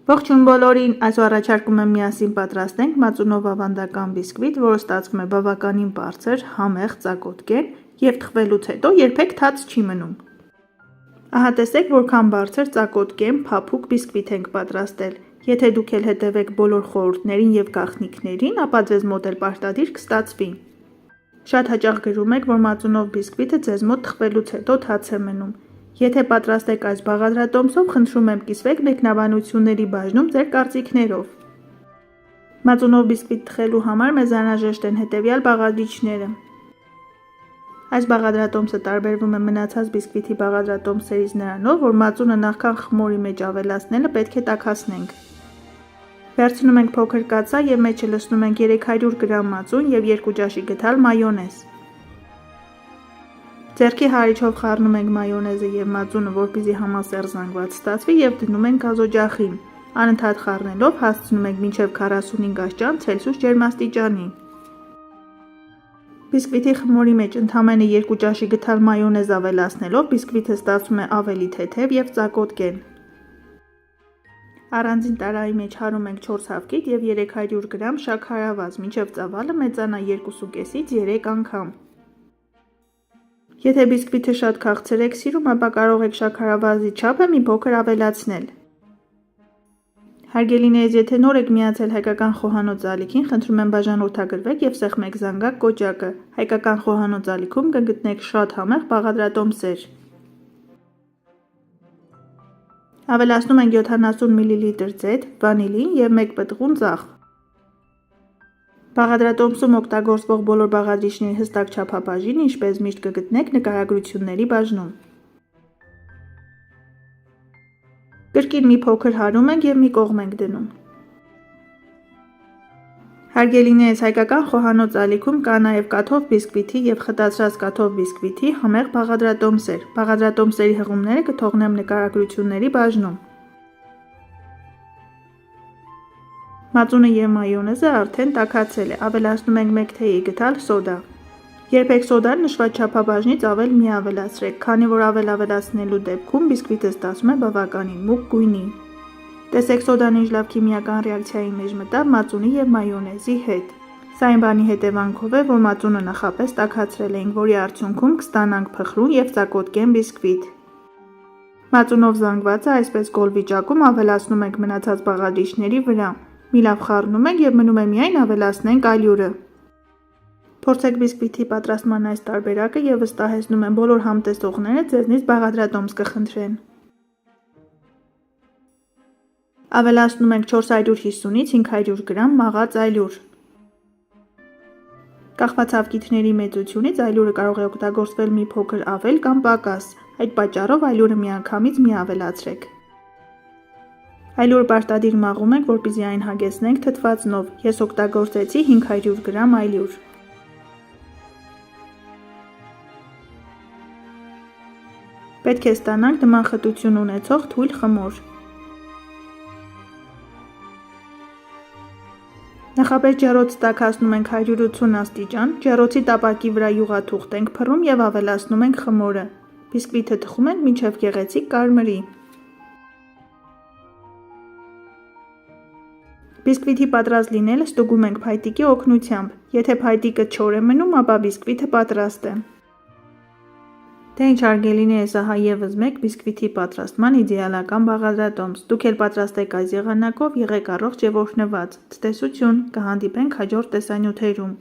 Ողջույն բոլորին, այսօր առաջարկում եմ միասին պատրաստենք մածունով ավանդական բիսկվիտ, որը ստացվում է բավականին բարձր, համեղ, ծակոտկեն և թխվելուց հետո երբեք թաց չի մնում։ Ահա տեսեք, որքան բարձր, ծակոտկեն, փափուկ բիսկվիտ ենք պատրաստել։ Եթե դուք էլ հետևեք բոլոր խորհուրդներին և գաղտնիքներին, ապա ձեզ մոտ էլ պարտադիր կստացվի։ Շատ հաճախ գրում եք, որ մածունով բիսկվիտը ձեզ մոտ թխվելուց հետո թաց է մնում։ Եթե պատրաստեք այս բաղադրատոմսով, խնդրում եմ կիսվեք մեկնաբանությունների բաժնում ձեր կարծիքներով։ Մածունով բիսկվիտ թխելու համար մեզ անհրաժեշտ են հետևյալ բաղադրիչները։ Այս բաղադրատոմսը տարբերվում է մնացած բիսկվիթի բաղադրատոմսերից նրանով, որ մածունը նախքան խմորի մեջ ավելացնելը պետք է տաքացնենք։ Վերցնում ենք փոքր կաթսա և մեջը լցնում ենք 300 գրամ մածուն և 2 ճաշի գդալ մայոնեզ։ Ձեռքի հարիչով խառնում ենք մայոնեզը և մածունը, որպեսզի համասեռ զանգված ստացվի, և դնում ենք գազօջախին։ Անընդհատ խառնելով հասցնում ենք մինչև 45 աստիճան Ցելսիուս ջերմաստիճանի։ Բիսկվիթի խմորի մեջ ընդամենը 2 ճաշի գդալ մայոնեզ ավելացնելով բիսկվիթը ստացվում է ավելի թեթև և ծակոտկեն։ Առանձին տարայի մեջ հարում ենք 4 հավկիթ և 300 գրամ շաքարավազ, մինչև ծավալը մեծանա 2,5-ից 3 անգամ։ Եթե բիսկվիթը շատ քաղցր եք սիրում, ապա կարող եք շաքարավազի չափը մի փոքր ավելացնել։ Հարգելիներս, եթե նոր եք միացել հայկական խոհանոց ալիքին, խնդրում եմ բաժանորդագրվեք և սեղմեք զանգակ կոճակը։ Հայկական խոհանոց ալիքում կգտնեք շատ համեղ բաղադրատոմսեր։ Ավելացնում ենք 70 մլ ձեթ, վանիլին և 1 պտղուն ծաղ։ Բաղադրատոմսում օգտագործվող բոլոր բաղադրիչների հստակ չափաբաժինը, ինչպես միշտ, կգտնեք նկարագրությունների բաժնում։ Կրկին մի փոքր հարում ենք և մի կողմ ենք դնում։ Հարգելիներս, հայկական խոհանոց ալիքում կա նաև կաթով բիսկվիթի և խտացրած կաթով բիսկվիթի համեղ բաղադրատոմսեր։ Բաղադրատոմսերի հղումները կթողնեմ նկարագրությունների բաժնում։ Մածունը և մայոնեզը արդեն տաքացել է, ավելացնում ենք 1 թեյի գդալ սոդա։ Երբեք սոդան նշված չափաբաժնից ավել մի ավելացրեք, քանի որ ավել ավելացնելու դեպքում բիսկվիթը ստացվում է բավականին մուգ գույնի։ Տեսեք սոդան ինչ լավ քիմիական ռեակցիայի մեջ մտավ մածունի և մայոնեզի հետ։ Սա այն բանի հետևանքով է, որ մածունը նախապես տաքացրել էինք, որի արդյունքում կստանանք փխրուն և ծակոտկեն բիսկվիթ։ Մածունով զանգվածը այսպես գոլ վիճակում ավելացնում ենք մնացած բաղադրիչների վրա։ Մի լավ խառնում ենք և մնում է միայն ավելացնենք ալյուրը։ Փորձեք բիսկվիթի պատրաստման այս տարբերակը և վստահեցնում եմ բոլոր համտեսողները ձեզնից բաղադրատոմս կխնդրեն։ Ավելացնում ենք 450-ից 500 գրամ մաղած ալյուր։ Կախված հավկիթների մեծությունից ալյուրը կարող է օգտագործվել մի փոքր ավել կամ պակաս, այդ պատճառով ալյուրը միանգամից մի ավելացրեք։ Ալյուրը պարտադիր մաղում ենք, որպեսզի այն հագեցնենք թթվածնով։ Ես օգտագործեցի 500 գրամ ալյուր։ Պետք է ստանանք նման խտություն ունեցող թույլ խմոր։ Նախապես ջեռոցը տաքացնում ենք 180 աստիճան, ջեռոցի տապակի վրա յուղաթուղթ ենք փռում և ավելացնում ենք խմորը։ Բիսկվիթը թխում ենք մինչև գեղեցիկ կարմրի։ Բիսկվիթի պատրաստ լինելը ստուգում ենք փայտիկի օգնությամբ։ Եթե փայտիկը չոր է մնում, ապա բիսկվիթը պատրաստ է։ Դե ինչ հարգելիներս, ահա ևս մեկ բիսկվիթի պատրաստման իդեալական բաղադրատոմս։ Դուք էլ պատրաստեք այս եղանակով, եղեք առողջ և օրհնված։ Ցտեսություն, կհանդիպենք հաջորդ տեսանյութերում։